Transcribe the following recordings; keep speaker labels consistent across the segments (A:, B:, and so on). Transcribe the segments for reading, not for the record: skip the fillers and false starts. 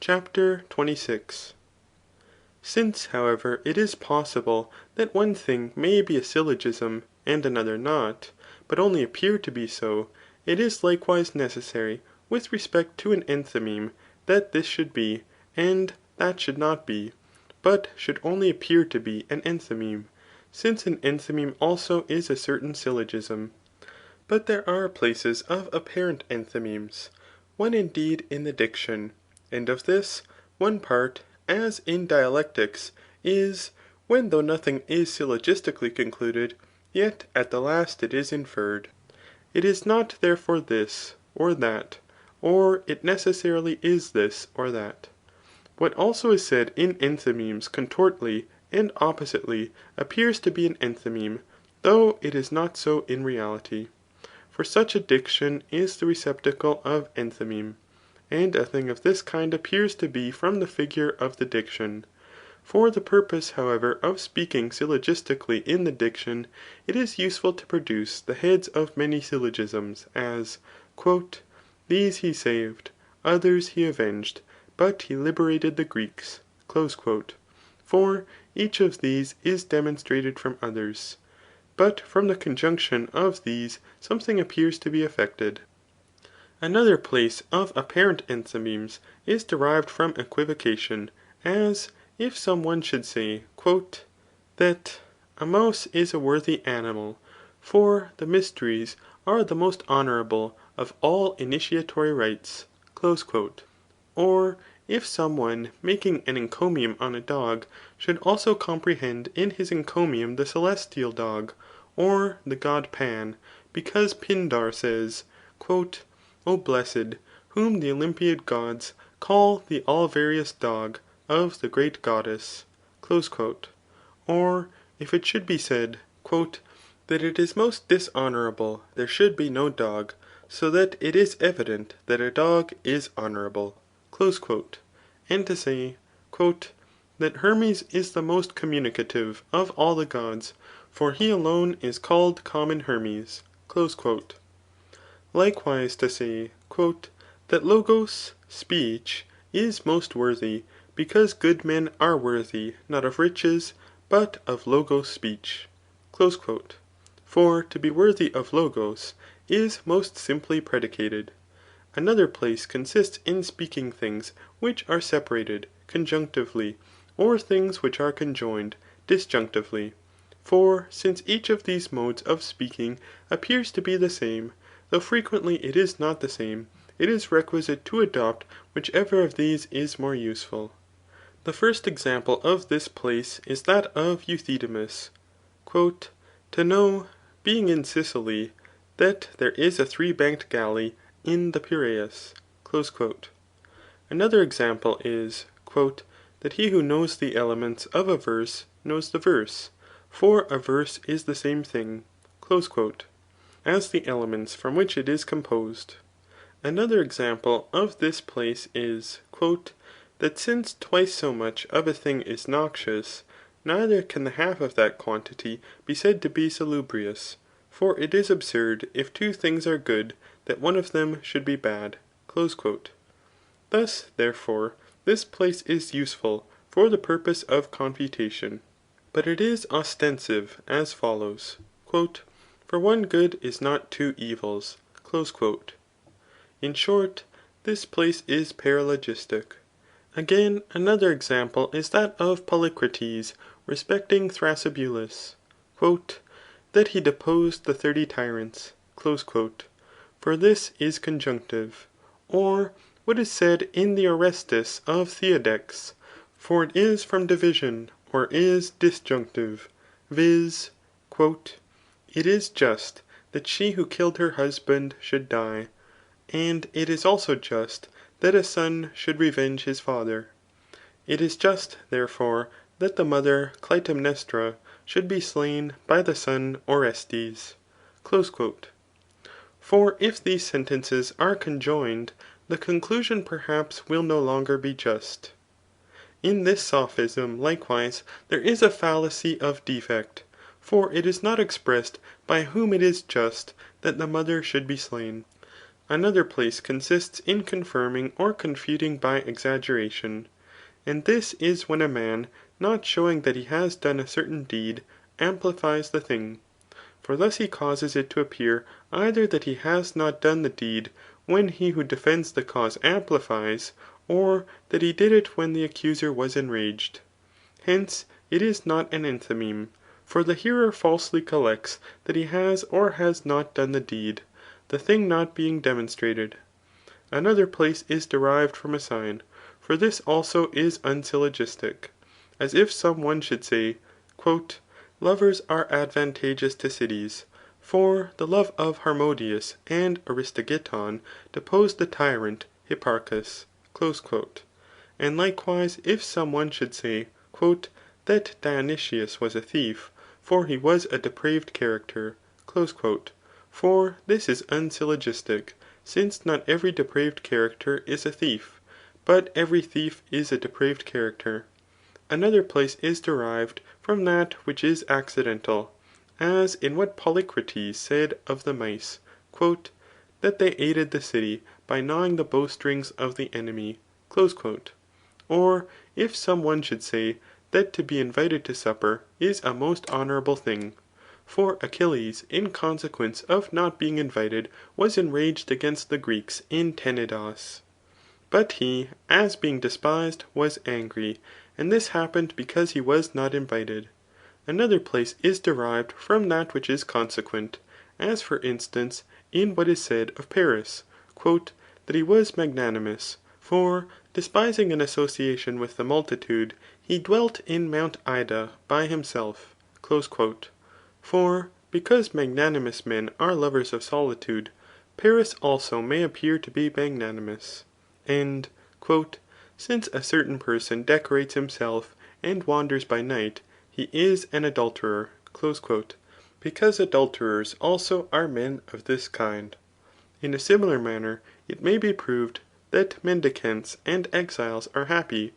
A: CHAPTER 26. Since, however, it is possible that one thing may be a syllogism and another not, but only appear to be so, it is likewise necessary with respect to an enthymeme that this should be, and that should not be, but should only appear to be an enthymeme, since an enthymeme also is a certain syllogism. But there are places of apparent enthymemes, one indeed in the Diction, and of this, one part, as in dialectics, is, when though nothing is syllogistically concluded, yet at the last it is inferred. It is not therefore this, or that, or it necessarily is this, or that. What also is said in enthymemes contortly and oppositely appears to be an enthymeme, though it is not so in reality. For such a diction is the receptacle of enthymeme. And a thing of this kind appears to be from the figure of the diction. For the purpose, however, of speaking syllogistically in the diction, it is useful to produce the heads of many syllogisms, as, These he saved, others he avenged, but he liberated the Greeks. For each of these is demonstrated from others. But from the conjunction of these something appears to be effected. Another place of apparent enthymemes is derived from equivocation, as if some one should say, That a mouse is a worthy animal, for the mysteries are the most honourable of all initiatory rites. Or if some one making an encomium on a dog should also comprehend in his encomium the celestial dog, or the god Pan, because Pindar says, O blessed, whom the Olympiad gods call the all dog of the great goddess. Or if it should be said, That it is most dishonourable there should be no dog, so that it is evident that a dog is honourable. And to say, That Hermes is the most communicative of all the gods, for he alone is called common Hermes. Likewise to say, That Logos (speech) is most worthy, because good men are worthy not of riches, but of Logos speech. For to be worthy of Logos is most simply predicated. Another place consists in speaking things which are separated conjunctively, or things which are conjoined disjunctively. For since each of these modes of speaking appears to be the same, though frequently it is not the same, it is requisite to adopt whichever of these is more useful. The first example of this place is that of Euthydemus, To know, being in Sicily, that there is a three-banked galley in the Piraeus. Another example is, That he who knows the elements of a verse knows the verse, for a verse is the same thing, as the elements from which it is composed. Another example of this place is, That since twice so much of a thing is noxious, neither can the half of that quantity be said to be salubrious. For it is absurd if two things are good, that one of them should be bad. Thus, therefore, this place is useful for the purpose of confutation. But it is ostensive as follows, For one good is not two evils. In short, this place is paralogistic. Again, another example is that of Polycrates respecting Thrasybulus, That he deposed the 30 tyrants. For this is conjunctive. Or what is said in the Orestes of Theodex, for it is from division, or is disjunctive, viz. It is just that she who killed her husband should die, and it is also just that a son should revenge his father. It is just, therefore, that the mother Clytemnestra should be slain by the son Orestes. For if these sentences are conjoined, the conclusion perhaps will no longer be just. In this sophism, likewise, there is a fallacy of defect. For it is not expressed by whom it is just that the mother should be slain, Another place consists in confirming or confuting by exaggeration. And this is when a man, not showing that he has done a certain deed, amplifies the thing. For thus he causes it to appear either that he has not done the deed when he who defends the cause amplifies, or that he did it when the accuser was enraged. Hence it is not an enthymeme ; for the hearer falsely collects that he has or has not done the deed, the thing not being demonstrated. Another place is derived from a sign ; for this also is unsyllogistic ; as if some one should say, Lovers are advantageous to cities, for the love of Harmodius and Aristogiton deposed the tyrant Hipparchus. And likewise if some one should say, That Dionysius was a thief, for he was a depraved character. For this is unsyllogistic, since not every depraved character is a thief, but every thief is a depraved character. Another place is derived from that which is accidental, as in what Polycrates said of the mice, That they aided the city by gnawing the bowstrings of the enemy. Or if some one should say that to be invited to supper is a most honourable thing. For Achilles in consequence of not being invited was enraged against the Greeks in Tenedos. But he, as being despised, was angry, and this happened because he was not invited. Another place is derived from that which is consequent, as for instance in what is said of Paris, That he was magnanimous, for despising an association with the multitude, he dwelt in Mount Ida by himself. For because magnanimous men are lovers of solitude, Paris also may appear to be magnanimous. And Since a certain person decorates himself and wanders by night, he is an adulterer, because adulterers also are men of this kind. In a similar manner it may be proved that mendicants and exiles are happy,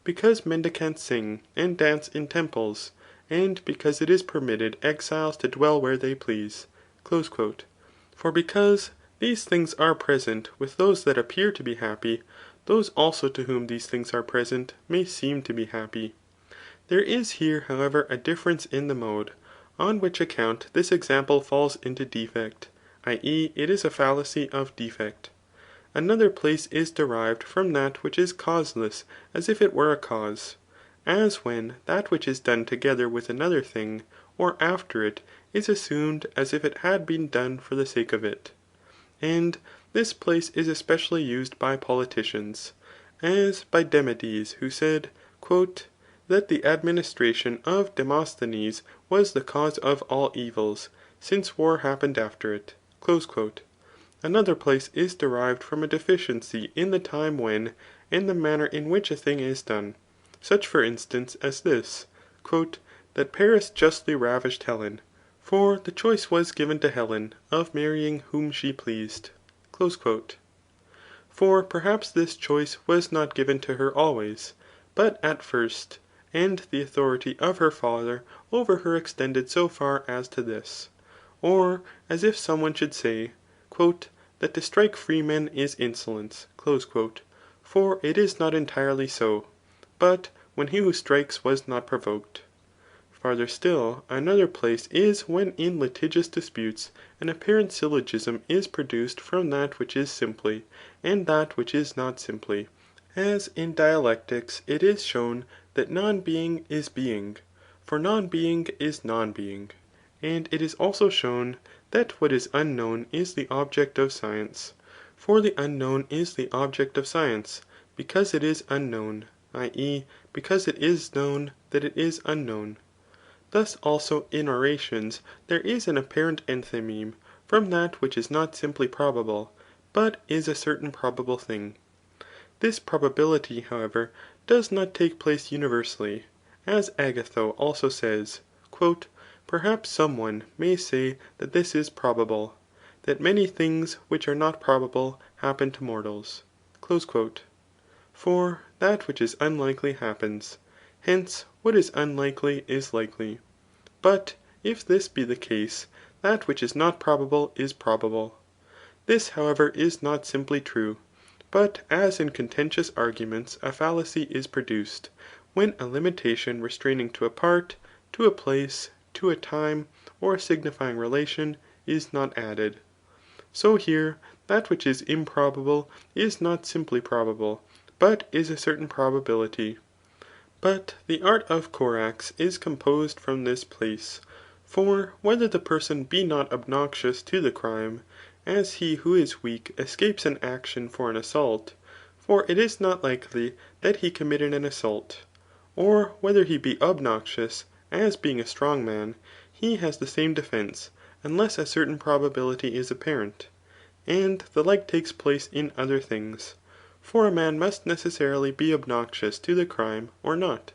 A: because mendicants sing and dance in temples, and because it is permitted exiles to dwell where they please. For because these things are present with those that appear to be happy, those also to whom these things are present may seem to be happy. There is here however a difference in the mode, on which account this example falls into defect, i.e. it is a fallacy of defect. Another place is derived from that which is causeless as if it were a cause, as when that which is done together with another thing, or after it, is assumed as if it had been done for the sake of it. And this place is especially used by politicians, as by Demades, who said, That the administration of Demosthenes was the cause of all evils, since war happened after it. Another place is derived from a deficiency in the time when, and the manner in which a thing is done. Such for instance as this, That Paris justly ravished Helen, for the choice was given to Helen of marrying whom she pleased. For perhaps this choice was not given to her always, but at first, and the authority of her father over her extended so far as to this. Or as if some one should say, That to strike freemen is insolence, for it is not entirely so, but when he who strikes was not provoked. Farther still, another place is when in litigious disputes an apparent syllogism is produced from that which is simply, and that which is not simply. As in dialectics it is shown that non-being is being, for non-being is non-being. And it is also shown that what is unknown is the object of science. For the unknown is the object of science, because it is unknown, i.e. because it is known that it is unknown. Thus also in orations there is an apparent enthymeme from that which is not simply probable, but is a certain probable thing. This probability, however, does not take place universally, as Agatho also says, Perhaps some one may say that this is probable, that many things which are not probable happen to mortals. For that which is unlikely happens. Hence, what is unlikely is likely. But if this be the case, that which is not probable is probable. This, however, is not simply true, but as in contentious arguments a fallacy is produced, when a limitation restraining to a part, to a place, to a time, or signifying relation, is not added. So here, that which is improbable is not simply probable, but is a certain probability. But the art of corax is composed from this place. For whether the person be not obnoxious to the crime, as he who is weak escapes an action for an assault, for it is not likely that he committed an assault ; or whether he be obnoxious, as being a strong man, he has the same defence, unless a certain probability is apparent. And the like takes place in other things. For a man must necessarily be obnoxious to the crime or not.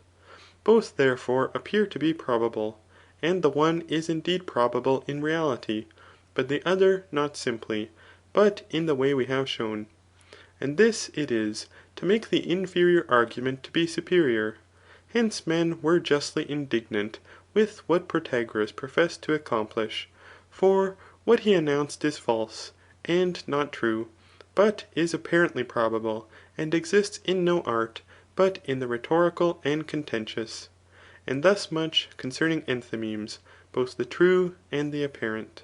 A: Both therefore appear to be probable, and the one is indeed probable in reality, but the other not simply, but in the way we have shown. And this it is, to make the inferior argument to be superior. Hence men were justly indignant with what Protagoras professed to accomplish. For what he announced is false, and not true, but is apparently probable, and exists in no art, but in the rhetorical and contentious. And thus much concerning enthymemes, both the true and the apparent.